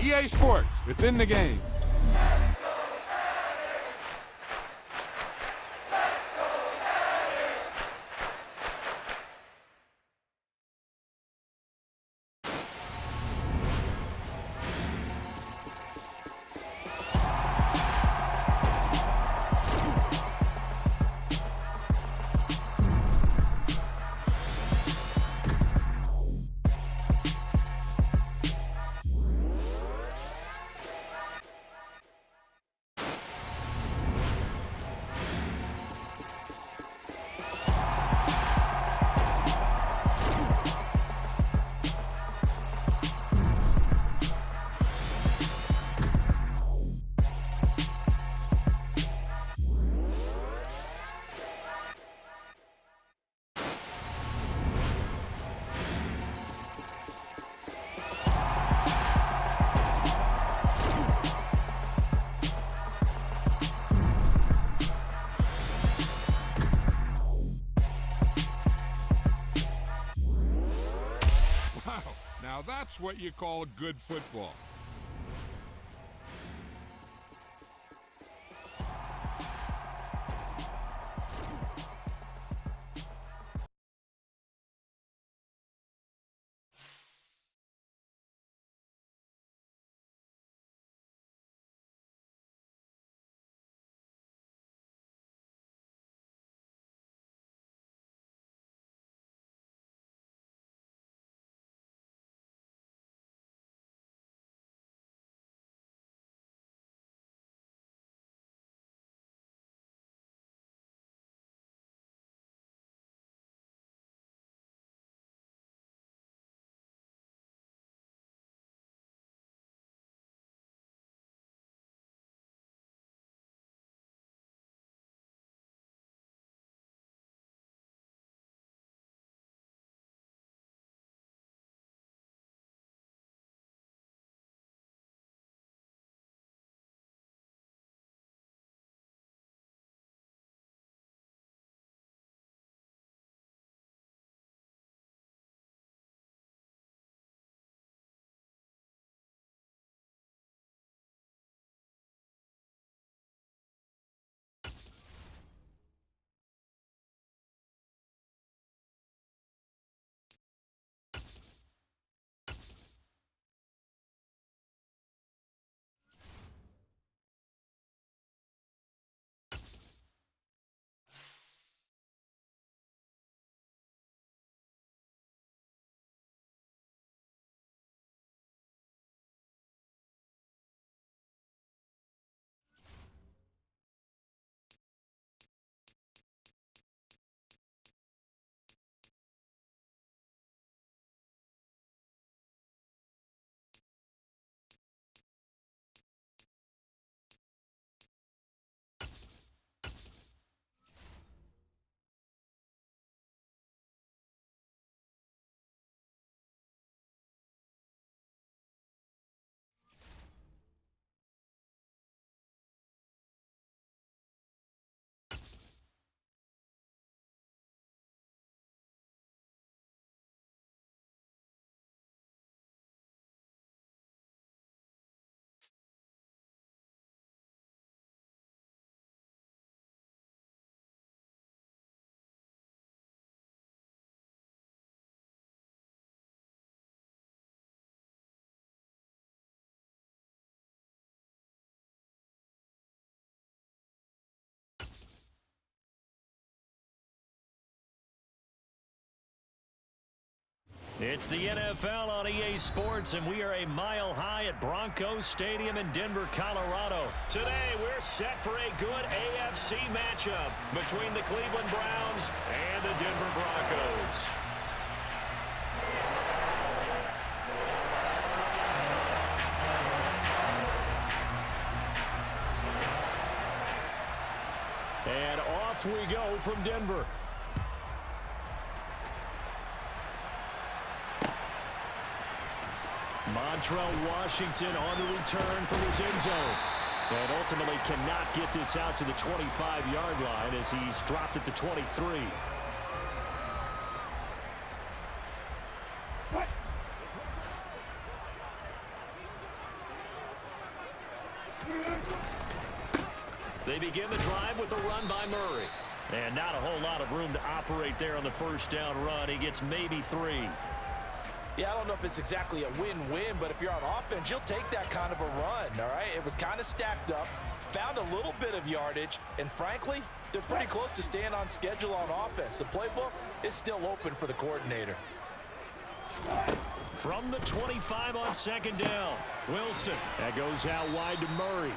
EA Sports. It's in the game. Now that's what you call good football. It's the NFL on EA Sports, and we are a mile high at Broncos Stadium in Denver, Colorado. Today, we're set for a good AFC matchup between the Cleveland Browns and the Denver Broncos. And off we go from Denver. Montrell Washington on the return from his end zone. And ultimately cannot get this out to the 25-yard line as he's dropped at the 23. They begin the drive with a run by Murray. And not a whole lot of room to operate there on the first down run. He gets maybe 3. Yeah, I don't know if it's exactly a win-win, but if you're on offense, you'll take that kind of a run, all right? It was kind of stacked up, found a little bit of yardage, and frankly, they're pretty close to staying on schedule on offense. The playbook is still open for the coordinator. From the 25 on second down, Wilson. That goes out wide to Murray.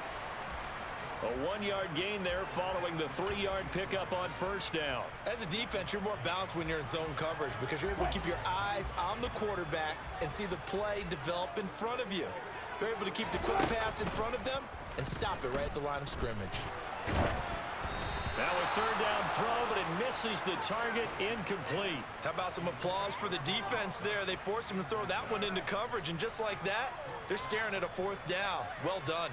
A 1-yard gain there following the 3-yard pickup on first down. As a defense, you're more balanced when you're in zone coverage because you're able to keep your eyes on the quarterback and see the play develop in front of you. You're able to keep the quick pass in front of them and stop it right at the line of scrimmage. Now a third down throw, but it misses the target, incomplete. How about some applause for the defense there? They forced him to throw that one into coverage, and just like that, they're staring at a 4th down. Well done.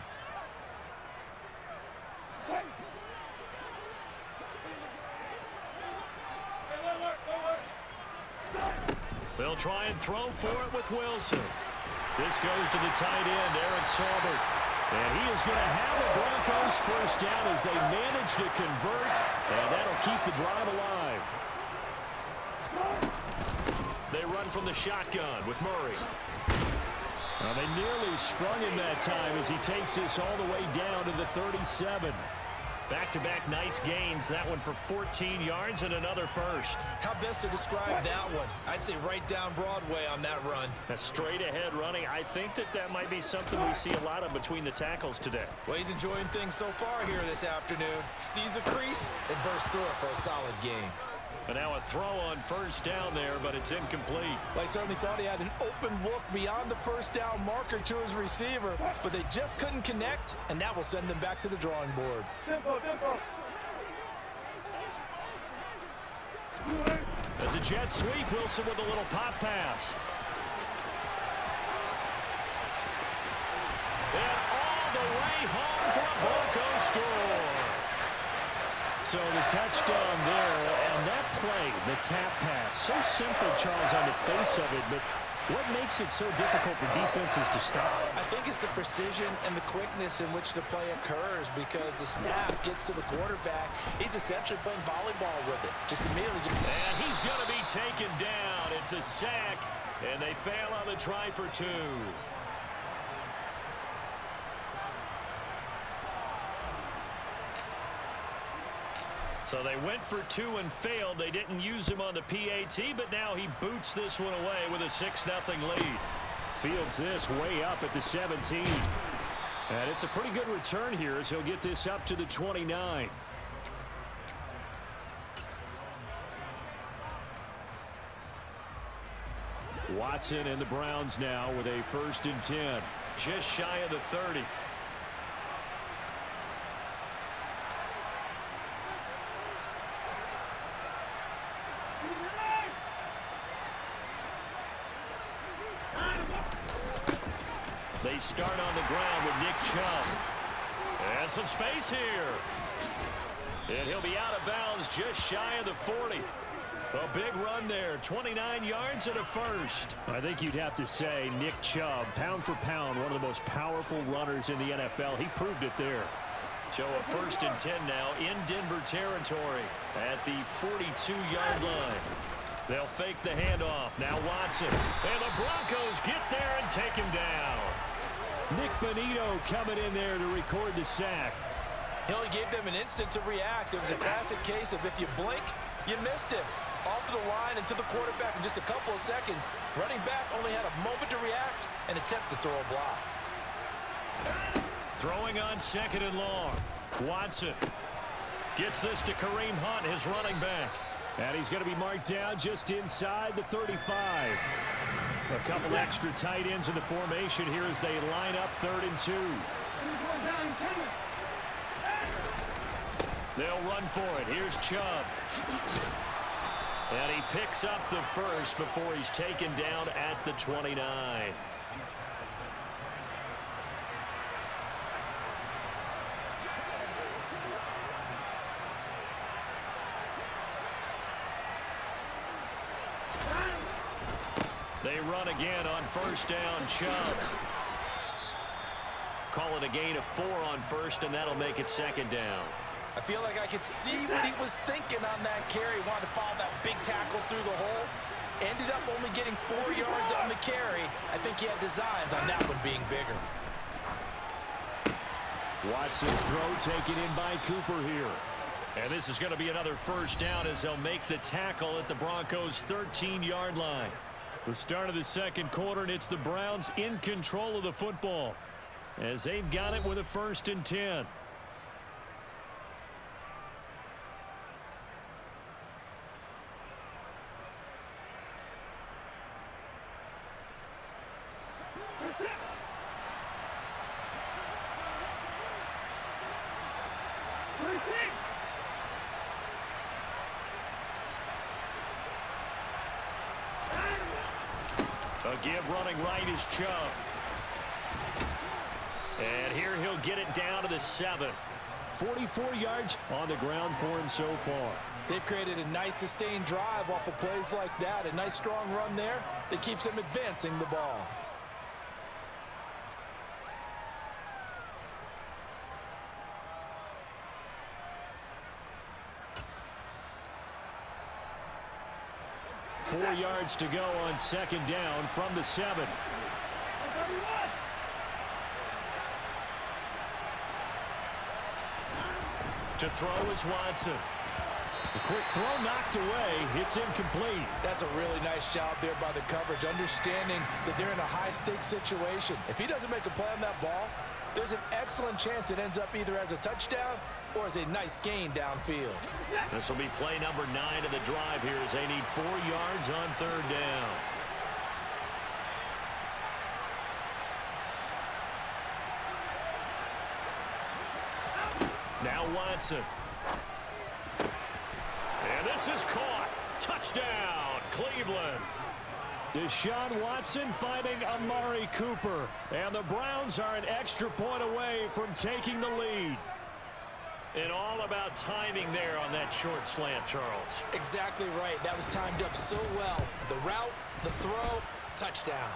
They'll try and throw for it with Wilson. This goes to the tight end, Eric Saubert. And he is going to have the Broncos first down as they manage to convert, and that'll keep the drive alive. They run from the shotgun with Murray. Well, they nearly sprung him that time as he takes this all the way down to the 37. Back-to-back nice gains. That one for 14 yards and another first. How best to describe that one? I'd say right down Broadway on that run. That's straight ahead running. I think that might be something we see a lot of between the tackles today. Well, he's enjoying things so far here this afternoon. Sees a crease and bursts through it for a solid game. And now a throw on first down there, but it's incomplete. Well, he certainly thought he had an open look beyond the first down marker to his receiver, but they just couldn't connect, and that will send them back to the drawing board. That's a jet sweep. Wilson with a little pop pass. And all the way home for a Broncos score. So the touchdown there, and that play, the tap pass, so simple, Charles, on the face of it, but what makes it so difficult for defenses to stop? I think it's the precision and the quickness in which the play occurs because the snap gets to the quarterback. He's essentially playing volleyball with it. Just immediately. And he's going to be taken down. It's a sack, and they fail on the try for 2. So they went for 2 and failed. They didn't use him on the PAT, but now he boots this one away with a 6-0 lead. Fields this way up at the 17. And it's a pretty good return here as he'll get this up to the 29. Watson and the Browns now with a 1st and 10. Just shy of the 30. They start on the ground with Nick Chubb. And some space here. And he'll be out of bounds just shy of the 40. A big run there, 29 yards and a first. I think you'd have to say Nick Chubb, pound for pound, one of the most powerful runners in the NFL. He proved it there. So a 1st and 10 now in Denver territory at the 42-yard line. They'll fake the handoff. Now Watson. And the Broncos get there and take him down. Nick Bonito coming in there to record the sack. He only gave them an instant to react. It was a classic case of if you blink, you missed him. Off of the line and to the quarterback in just a couple of seconds. Running back only had a moment to react and attempt to throw a block. Throwing on 2nd and long. Watson gets this to Kareem Hunt, his running back. And he's going to be marked down just inside the 35. A couple extra tight ends in the formation here as they line up 3rd and 2. They'll run for it. Here's Chubb. And he picks up the first before he's taken down at the 29. They run again on 1st down. Chubb. Call it a gain of 4 on first, and that'll make it second down. I feel like I could see what he was thinking on that carry. Wanted to follow that big tackle through the hole. Ended up only getting 4 yards on the carry. I think he had designs on that one being bigger. Watson's throw taken in by Cooper here. And this is going to be another first down as they'll make the tackle at the Broncos' 13-yard line. The start of the second quarter, and it's the Browns in control of the football as they've got it with a 1st and 10. A give running right is Chubb. And here he'll get it down to the 7. 44 yards on the ground for him so far. They've created a nice sustained drive off of plays like that. A nice strong run there that keeps them advancing the ball. Four yards to go on second down from the 7. To throw is Watson. The quick throw knocked away. It's incomplete. That's a really nice job there by the coverage, understanding that they're in a high-stakes situation. If he doesn't make a play on that ball, there's an excellent chance it ends up either as a touchdown or as a nice gain downfield. This will be play number 9 of the drive here as they need 4 yards on third down. Now Watson. And this is caught. Touchdown, Cleveland. Deshaun Watson finding Amari Cooper. And the Browns are an extra point away from taking the lead. And all about timing there on that short slant, Charles. Exactly right. That was timed up so well. The route, the throw, touchdown.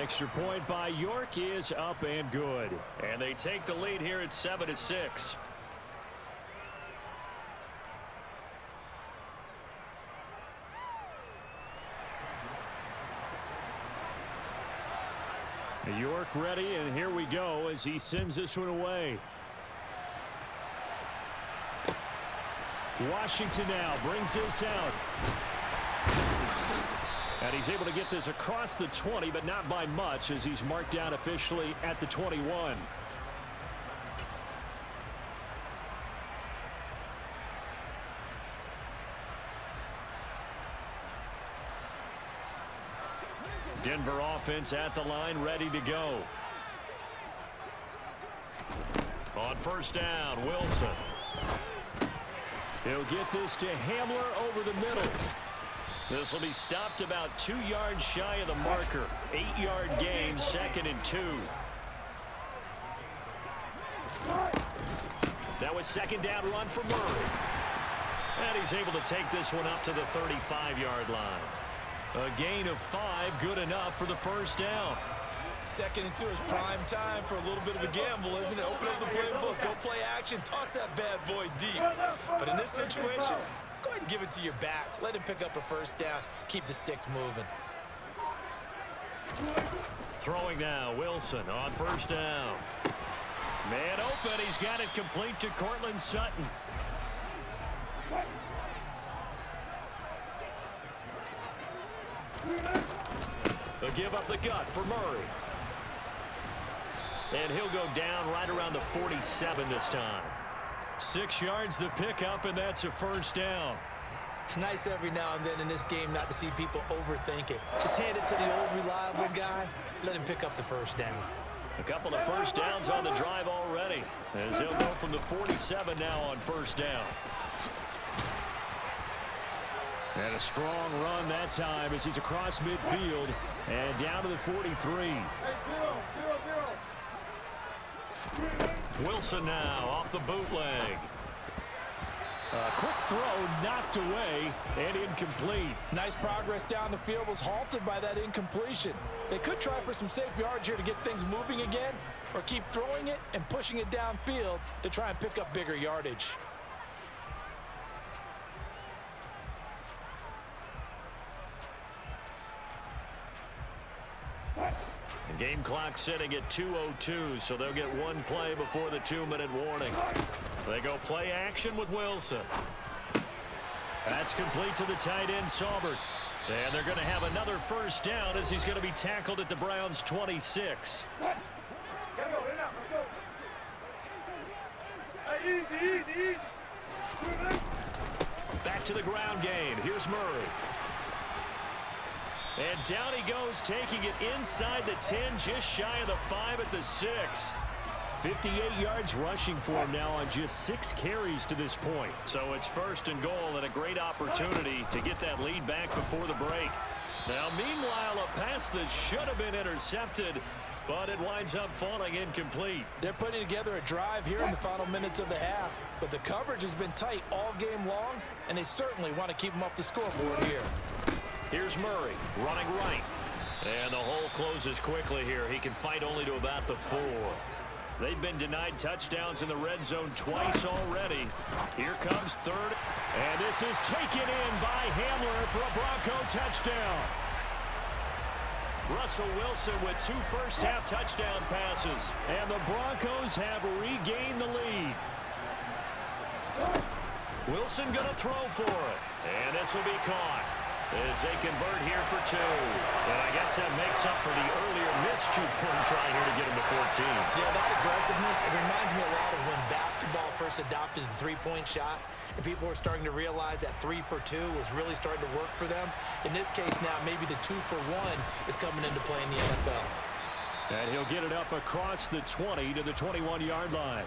Extra point by York is up and good. And they take the lead here at 7-6. York ready, and here we go as he sends this one away. Washington now brings this out. And he's able to get this across the 20, but not by much as he's marked down officially at the 21. Denver offense at the line, ready to go. On first down, Wilson. He'll get this to Hamler over the middle. This will be stopped about 2 yards shy of the marker. 8-yard gain, 2nd and 2. That was second down run for Murray. And he's able to take this one up to the 35-yard line. A gain of 5, good enough for the first down. 2nd and 2 is prime time for a little bit of a gamble, isn't it? Open up the playbook, go play action, toss that bad boy deep. But in this situation, go ahead and give it to your back. Let him pick up a first down. Keep the sticks moving. Throwing now, Wilson on first down. Man open, he's got it complete to Cortland Sutton. A give up the gut for Murray. And he'll go down right around the 47 this time. 6 yards the pickup, and that's a first down. It's nice every now and then in this game not to see people overthink it. Just hand it to the old reliable guy. Let him pick up the first down. A couple of first downs on the drive already, as they'll go from the 47 now on first down. And a strong run that time as he's across midfield and down to the 43. Wilson now off the bootleg. Quick throw knocked away and incomplete. Nice progress down the field was halted by that incompletion. They could try for some safe yards here to get things moving again, or keep throwing it and pushing it downfield to try and pick up bigger yardage. The game clock sitting at 2:02, so they'll get one play before the 2-minute warning. They go play action with Wilson. That's complete to the tight end, Saubert. And they're going to have another first down as he's going to be tackled at the Browns' 26. Back to the ground game. Here's Murray. And down he goes, taking it inside the 10, just shy of the 5 at the 6. 58 yards rushing for him now on just 6 carries to this point. So it's first and goal and a great opportunity to get that lead back before the break. Now, meanwhile, a pass that should have been intercepted, but it winds up falling incomplete. They're putting together a drive here in the final minutes of the half, but the coverage has been tight all game long, and they certainly want to keep them up the scoreboard here. Here's Murray running right. And the hole closes quickly here. He can fight only to about the 4. They've been denied touchdowns in the red zone twice already. Here comes third. And this is taken in by Hamler for a Bronco touchdown. Russell Wilson with 2 first-half touchdown passes. And the Broncos have regained the lead. Wilson going to throw for it. And this will be caught as they convert here for 2. And I guess that makes up for the earlier missed 2-point try here to get him to 14. Yeah, that aggressiveness, it reminds me a lot of when basketball first adopted the 3-point shot, and people were starting to realize that 3 for 2 was really starting to work for them. In this case now, maybe the 2 for 1 is coming into play in the NFL. And he'll get it up across the 20 to the 21-yard line.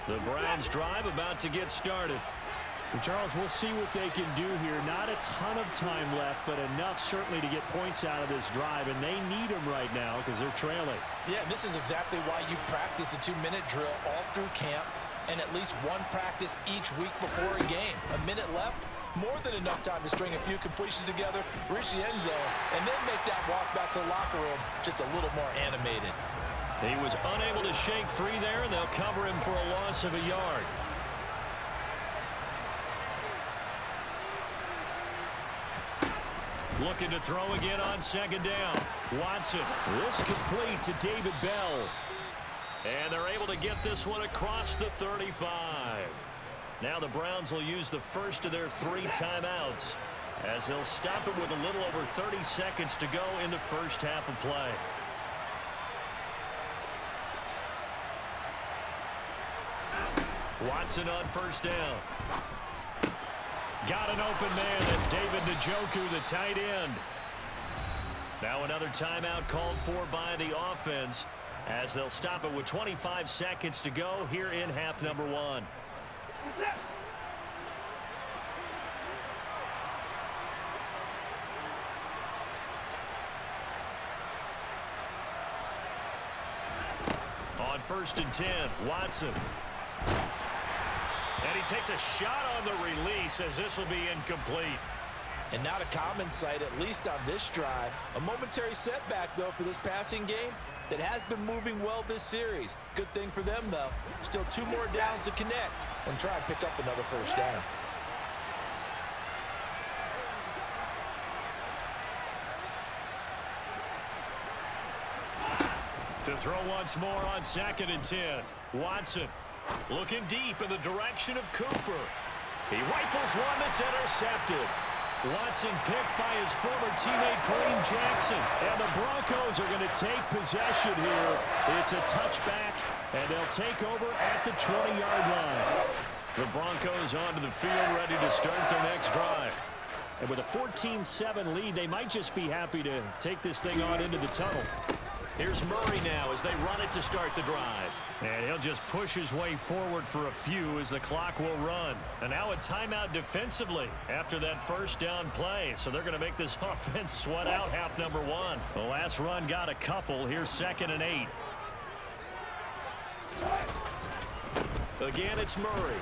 The Browns drive about to get started. And Charles, we'll see what they can do here. Not a ton of time left, but enough certainly to get points out of this drive, and they need them right now because they're trailing. Yeah, this is exactly why you practice a 2-minute drill all through camp and at least one practice each week before a game. A minute left, more than enough time to string a few completions together, reach the end zone, and then make that walk back to the locker room just a little more animated. He was unable to shake free there, and they'll cover him for a loss of a yard. Looking to throw again on second down. Watson. This complete to David Bell. And they're able to get this one across the 35. Now the Browns will use the first of their 3 timeouts as they'll stop it with a little over 30 seconds to go in the first half of play. Watson on first down. Got an open man. That's David Njoku, the tight end. Now another timeout called for by the offense as they'll stop it with 25 seconds to go here in half number 1. On first and 10, Watson. And he takes a shot on the release as this will be incomplete. And not a common sight, at least on this drive. A momentary setback, though, for this passing game that has been moving well this series. Good thing for them, though. Still 2 more downs to connect and try and pick up another first down. To throw once more on second and 10. Watson looking deep in the direction of Cooper. He rifles one that's intercepted. Watson picked by his former teammate Kareem Jackson. And the Broncos are going to take possession here. It's a touchback, and they'll take over at the 20-yard line. The Broncos onto the field ready to start their next drive. And with a 14-7 lead, they might just be happy to take this thing on into the tunnel. Here's Murray now as they run it to start the drive. And he'll just push his way forward for a few as the clock will run. And now a timeout defensively after that first down play. So they're going to make this offense sweat out half number 1. The last run got a couple. Here's second and 8. Again, it's Murray.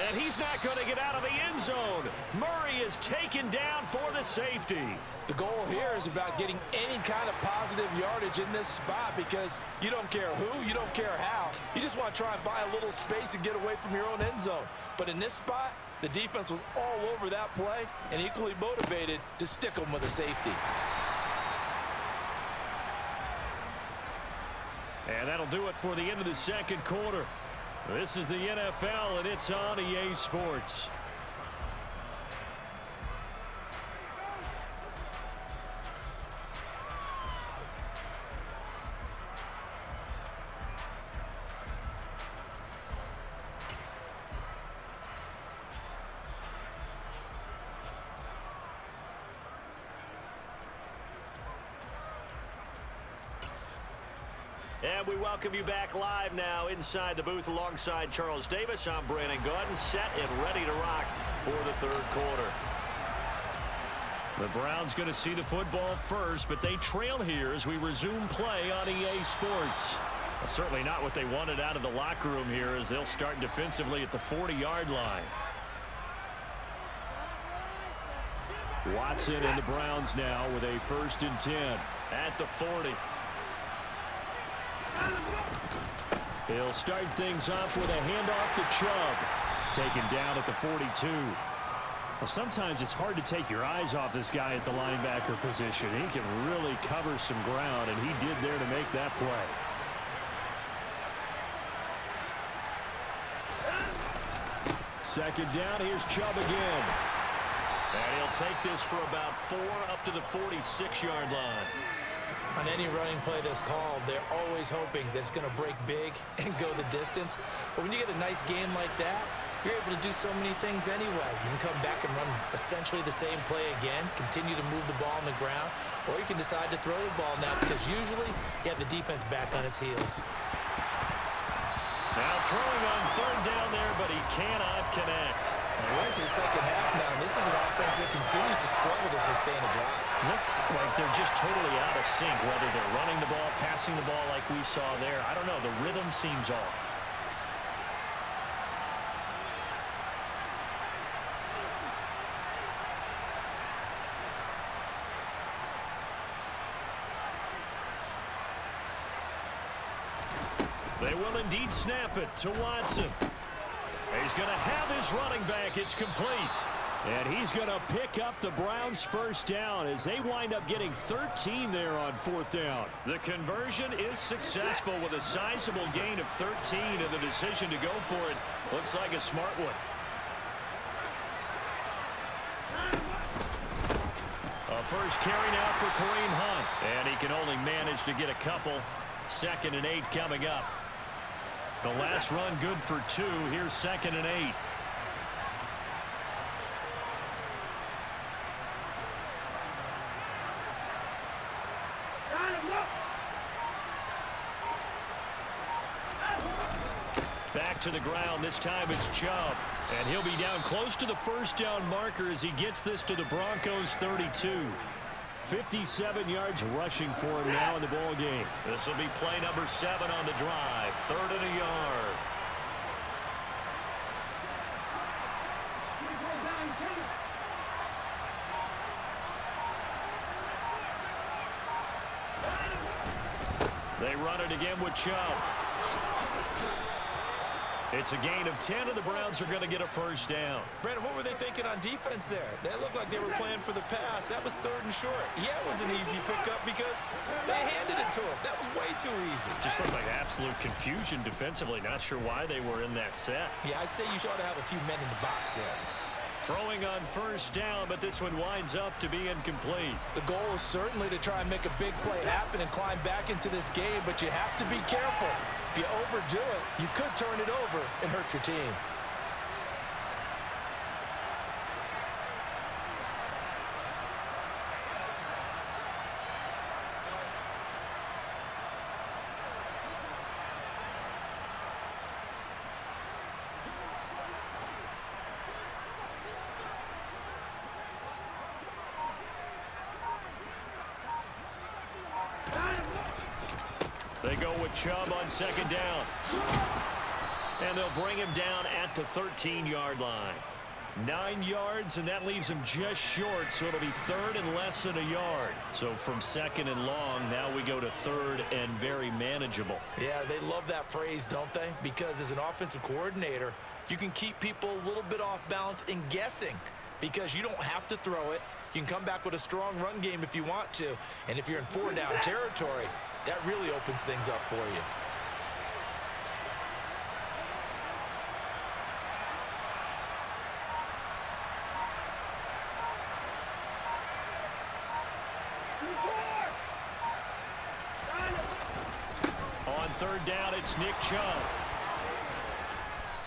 And he's not going to get out of the end zone. Murray is taken down for the safety. The goal here is about getting any kind of positive yardage in this spot because you don't care who, you don't care how. You just want to try and buy a little space and get away from your own end zone. But in this spot, the defense was all over that play and equally motivated to stick them with a safety. And that'll do it for the end of the second quarter. This is the NFL, and it's on EA Sports. And we welcome you back live now inside the booth alongside Charles Davis. I'm Brandon Gaudin, set and ready to rock for the third quarter. The Browns going to see the football first, but they trail here as we resume play on EA Sports. Well, certainly not what they wanted out of the locker room here as they'll start defensively at the 40-yard line. Watson and the Browns now with a 1st and 10 at the 40. He'll start things off with a handoff to Chubb. Taken down at the 42. Well, sometimes it's hard to take your eyes off this guy at the linebacker position. He can really cover some ground, and he did there to make that play. Second down, here's Chubb again. And he'll take this for about 4 up to the 46-yard line. On any running play that's called, they're always hoping that it's going to break big and go the distance. But when you get a nice game like that, you're able to do so many things anyway. You can come back and run essentially the same play again, continue to move the ball on the ground, or you can decide to throw the ball now because usually you have the defense back on its heels. Now throwing on 3rd down there, but he cannot connect. And we're into the second half now, and this is an offense that continues to struggle to sustain a drive. Looks like they're just totally out of sync, whether they're running the ball, passing the ball like we saw there. I don't know. The rhythm seems off. They will indeed snap it to Watson. He's going to have his running back. It's complete. And he's going to pick up the Browns' 1st down as they wind up getting 13 there on 4th down. The conversion is successful with a sizable gain of 13, and the decision to go for it looks like a smart one. A first carry now for Kareem Hunt. And he can only manage to get a couple. 2nd and 8 coming up. The last run good for 2. Here's 2nd and 8. Back to the ground. This time it's Chubb. And he'll be down close to the 1st down marker as he gets this to the Broncos' 32. 57 yards rushing for him now in the ball game. This will be play number 7 on the drive. 3rd and a yard. They run it again with Chubb. It's a gain of 10, and the Browns are going to get a 1st down. Brandon, what were they thinking on defense there? They looked like they were playing for the pass. That was 3rd and short. Yeah, it was an easy pickup because they handed it to him. That was way too easy. Just looked like absolute confusion defensively. Not sure why they were in that set. Yeah, I'd say you ought to have a few men in the box there. Throwing on 1st down, but this one winds up to be incomplete. The goal is certainly to try and make a big play happen and climb back into this game, but you have to be careful. If you overdo it, you could turn it over and hurt your team. They go go with Chubb on second down. And they'll bring him down at the 13-yard line. 9 yards, and that leaves him just short, so it'll be third and less than a yard. So from second and long, now we go to third and very manageable. Yeah, they love that phrase, don't they? Because as an offensive coordinator, you can keep people a little bit off balance and guessing because you don't have to throw it. You can come back with a strong run game if you want to. And if you're in 4-down territory, that really opens things up for you. On third down, it's Nick Chubb.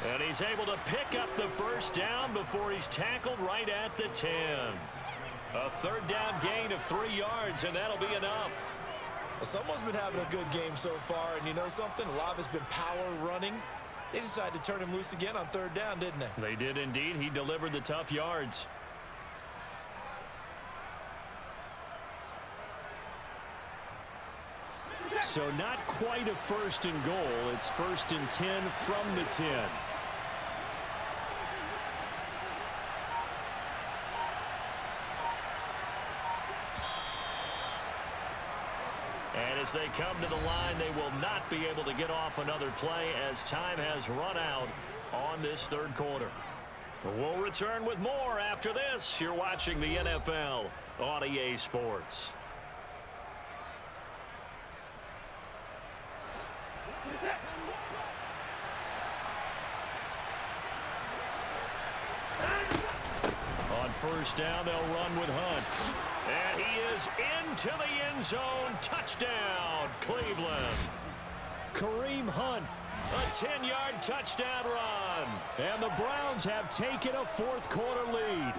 And he's able to pick up the first down before he's tackled right at the 10. A third down gain of 3 yards, and that'll be enough. Well, someone's been having a good game so far, and you know something? A lot of it's been power running. They decided to turn him loose again on third down, didn't they? They did indeed. He delivered the tough yards. So not quite a first and goal. It's first and 10 from the 10. And as they come to the line, they will not be able to get off another play as time has run out on this third quarter. We'll return with more after this. You're watching the NFL on EA Sports. On first down, they'll run with Hunt. And he is into the end zone. Touchdown, Cleveland. Kareem Hunt, a 10-yard touchdown run. And the Browns have taken a fourth quarter lead.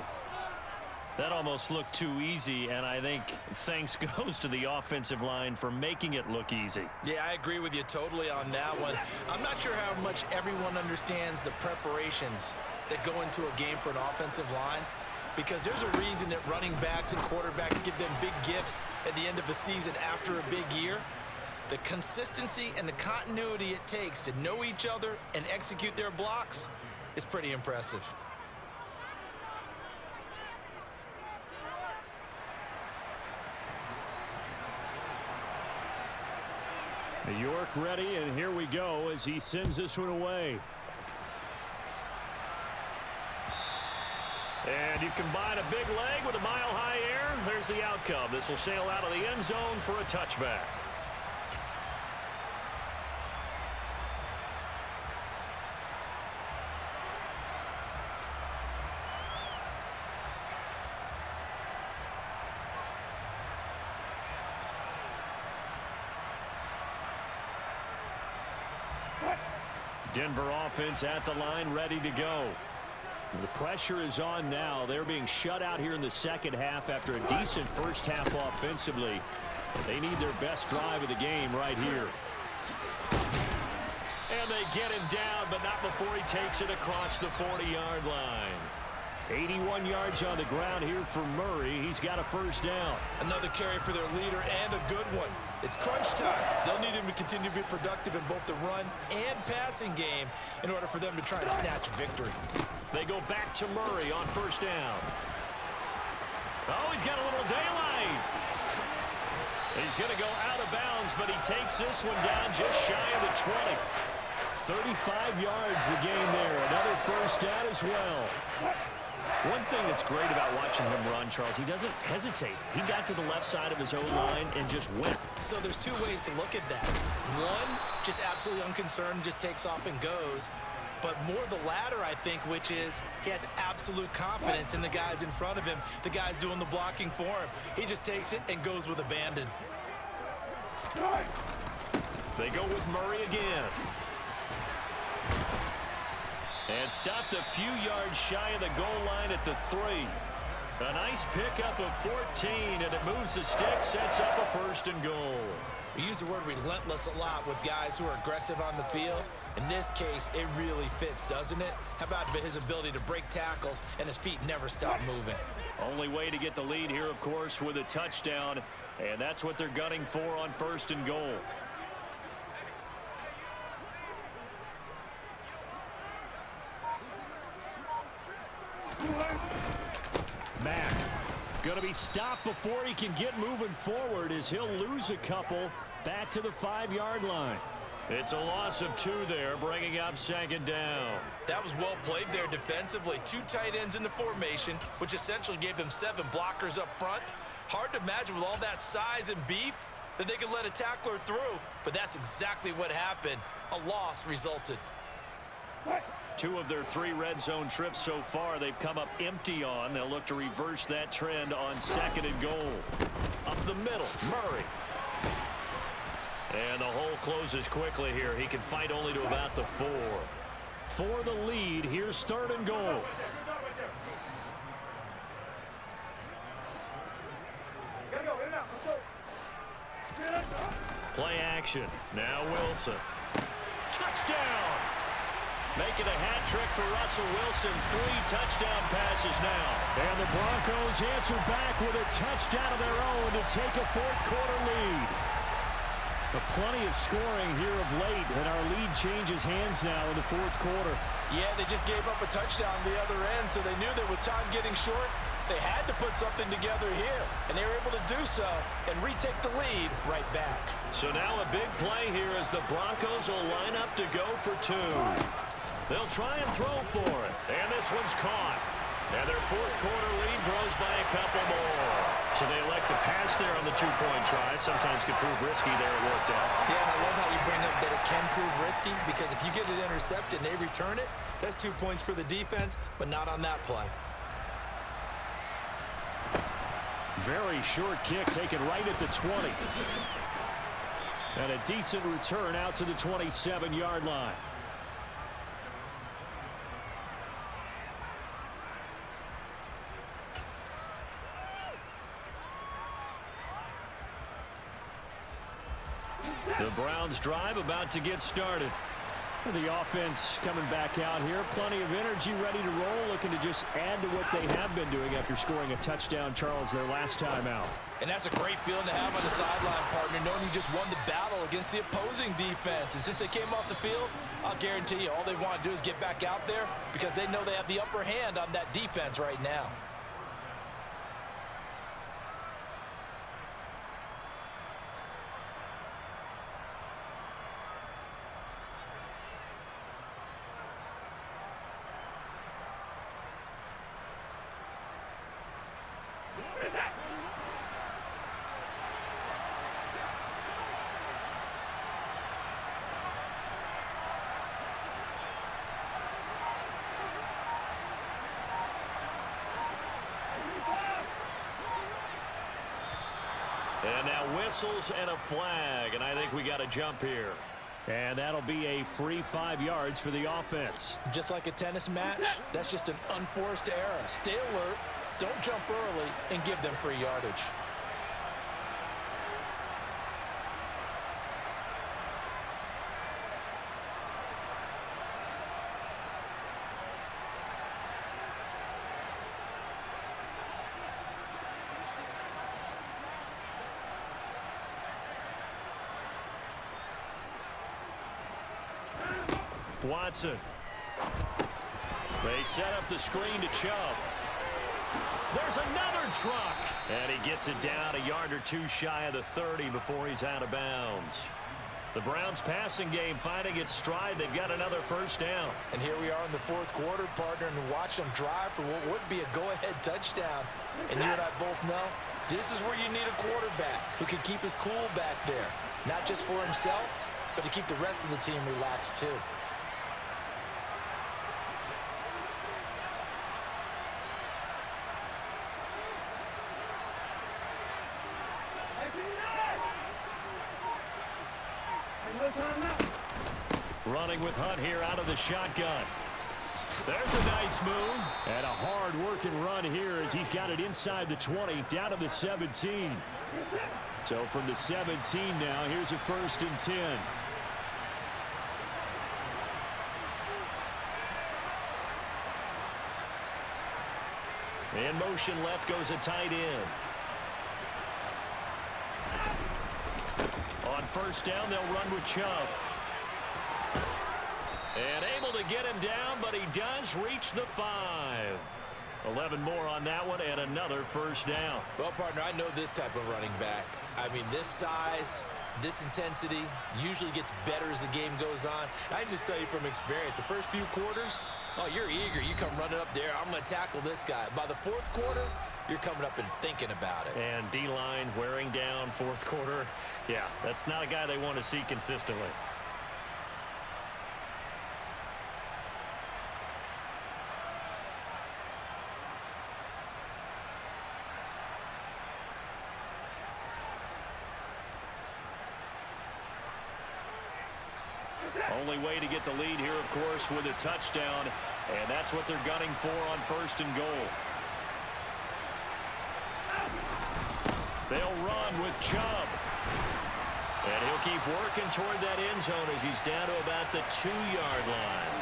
That almost looked too easy, and I think thanks goes to the offensive line for making it look easy. Yeah, I agree with you totally on that one. I'm not sure how much everyone understands the preparations that go into a game for an offensive line, because there's a reason that running backs and quarterbacks give them big gifts at the end of a season after a big year. The consistency and the continuity it takes to know each other and execute their blocks is pretty impressive. New York ready, and here we go as he sends this one away. And you combine a big leg with a mile-high air. There's the outcome. This will sail out of the end zone for a touchback. Denver offense at the line, ready to go. The pressure is on now. They're being shut out here in the second half after a decent first half offensively. They need their best drive of the game right here. And they get him down, but not before he takes it across the 40-yard line. 81 yards on the ground here for Murray. He's got a first down. Another carry for their leader, and a good one. It's crunch time. They'll need him to continue to be productive in both the run and passing game in order for them to try and snatch a victory. They go back to Murray on first down. Oh, he's got a little daylight. He's going to go out of bounds, but he takes this one down just shy of the 20. 35 yards the gain there. Another first down as well. One thing that's great about watching him run, Charles, he doesn't hesitate. He got to the left side of his own line and just went. So there's two ways to look at that. One, just absolutely unconcerned, just takes off and goes. But more the latter, I think, which is he has absolute confidence in the guys in front of him, the guys doing the blocking for him. He just takes it and goes with abandon. They go with Murray again. And stopped a few yards shy of the goal line at the 3. A nice pickup of 14, and it moves the stick, sets up a first and goal. We use the word relentless a lot with guys who are aggressive on the field. In this case, it really fits, doesn't it? How about his ability to break tackles and his feet never stop moving? Only way to get the lead here, of course, with a touchdown, and that's what they're gunning for on first and goal. Mack going to be stopped before he can get moving forward as he'll lose a couple back to the 5-yard line. It's a loss of 2 there, bringing up 2nd down. That was well played there defensively. 2 tight ends in the formation, which essentially gave them 7 blockers up front. Hard to imagine with all that size and beef that they could let a tackler through, but that's exactly what happened. A loss resulted. 2 of their 3 red zone trips so far they've come up empty on. They'll look to reverse that trend on 2nd and goal. Up the middle, Murray. And the hole closes quickly here. He can fight only to about the 4. For the lead, here's 3rd and goal. Play action. Now Wilson. Touchdown! Making a hat trick for Russell Wilson. 3 touchdown passes now. And the Broncos answer back with a touchdown of their own to take a 4th quarter lead. But plenty of scoring here of late, and our lead changes hands now in the 4th quarter. Yeah, they just gave up a touchdown on the other end, so they knew that with time getting short, they had to put something together here, and they were able to do so and retake the lead right back. So now a big play here as the Broncos will line up to go for 2. They'll try and throw for it, and this one's caught. And their 4th quarter lead grows by a couple more. So they elect to pass there on the 2-point try. Sometimes can prove risky there. It worked out. Yeah, and I love how you bring up that it can prove risky, because if you get it intercepted and they return it, that's 2 points for the defense, but not on that play. Very short kick taken right at the 20. And a decent return out to the 27-yard line. The Browns drive about to get started. The offense coming back out here. Plenty of energy, ready to roll, looking to just add to what they have been doing after scoring a touchdown, Charles, their last time out. And that's a great feeling to have on the sideline, partner, knowing you just won the battle against the opposing defense. And since they came off the field, I'll guarantee you all they want to do is get back out there, because they know they have the upper hand on that defense right now. And now whistles and a flag, and I think we got a jump here. And that'll be a free 5 yards for the offense. Just like a tennis match, that's just an unforced error. Stay alert, don't jump early, and give them free yardage. Watson. They set up the screen to Chubb. There's another truck. And he gets it down a yard or 2 shy of the 30 before he's out of bounds. The Browns passing game finding its stride. They've got another first down. And here we are in the 4th quarter, partner, and watch them drive for what would be a go-ahead touchdown. And you and I both know this is where you need a quarterback who can keep his cool back there. Not just for himself, but to keep the rest of the team relaxed too. Running with Hunt here out of the shotgun. There's a nice move. And a hard-working run here as he's got it inside the 20, down to the 17. So from the 17 now, here's a 1st and 10. In motion left goes a tight end. On first down, they'll run with Chubb. And able to get him down, but he does reach the 5. 11 more on that one and another first down. Well, partner, I know this type of running back. I mean, this size, this intensity usually gets better as the game goes on. I can just tell you from experience, the first few quarters, oh, you're eager. You come running up there, I'm going to tackle this guy. By the fourth quarter, you're coming up and thinking about it. And D-line wearing down fourth quarter. Yeah, that's not a guy they want to see consistently. Only way to get the lead here, of course, with a touchdown. And that's what they're gunning for on first and goal. They'll run with Chubb. And he'll keep working toward that end zone as he's down to about the 2-yard line.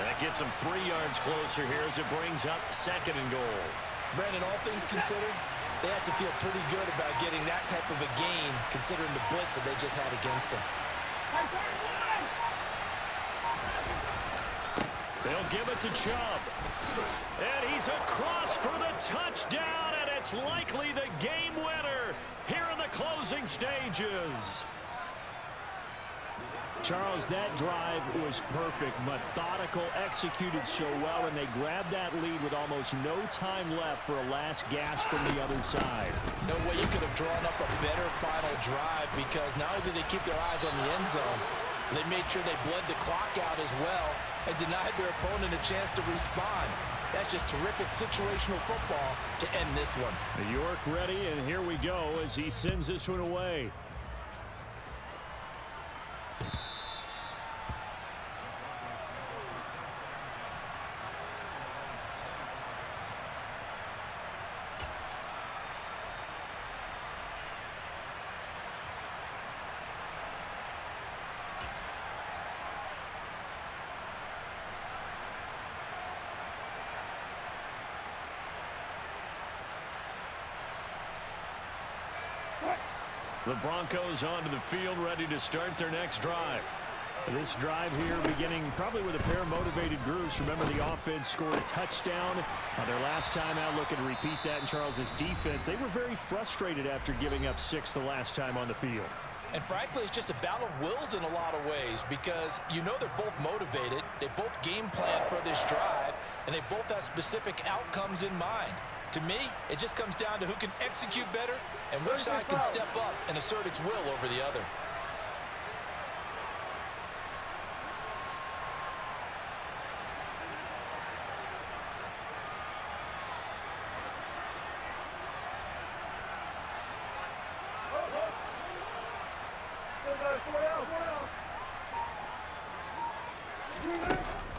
That gets him 3 yards closer here as it brings up second and goal. Brandon, all things considered, they have to feel pretty good about getting that type of a gain considering the blitz that they just had against them. They'll give it to Chubb. And he's across for the touchdown, and it's likely the game winner here in the closing stages. Charles, that drive was perfect, methodical, executed so well, and they grabbed that lead with almost no time left for a last gasp from the other side. No way you could have drawn up a better final drive because not only did they keep their eyes on the end zone, they made sure they bled the clock out as well and denied their opponent a chance to respond. That's just terrific situational football to end this one. York ready, and here we go as he sends this one away. The Broncos onto the field, ready to start their next drive. This drive here beginning probably with a pair of motivated groups. Remember, the offense scored a touchdown on their last time out, looking to repeat that in Charles's defense. They were very frustrated after giving up 6 the last time on the field. And frankly, it's just a battle of wills in a lot of ways because you know they're both motivated, they both game plan for this drive, and they both have specific outcomes in mind. To me, it just comes down to who can execute better and which side can step up and assert its will over the other.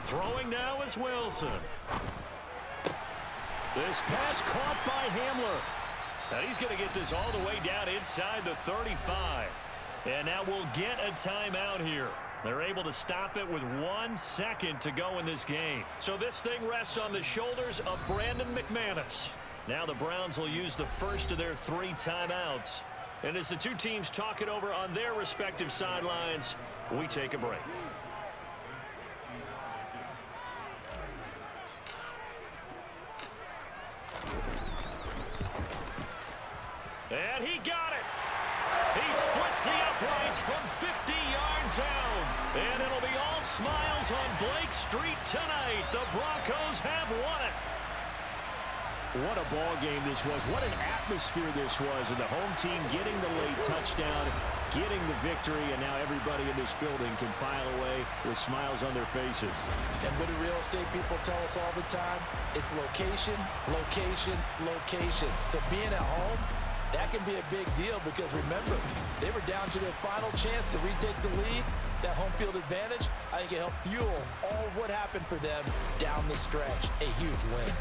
Throwing now is Wilson. This pass caught by Hamler. And he's going to get this all the way down inside the 35. And now we'll get a timeout here. They're able to stop it with 1 second to go in this game. So this thing rests on the shoulders of Brandon McManus. Now the Browns will use the first of their 3 timeouts. And as the two teams talk it over on their respective sidelines, we take a break. And he got it. He splits the uprights from 50 yards out. And it'll be all smiles on Blake Street tonight. The Broncos have won it. What a ball game this was. What an atmosphere this was. And the home team getting the late touchdown, getting the victory, and now everybody in this building can file away with smiles on their faces. And what do real estate people tell us all the time? It's location, location, location. So being at home, that can be a big deal because remember, they were down to their final chance to retake the lead. That home field advantage, I think it helped fuel all of what happened for them down the stretch. A huge win.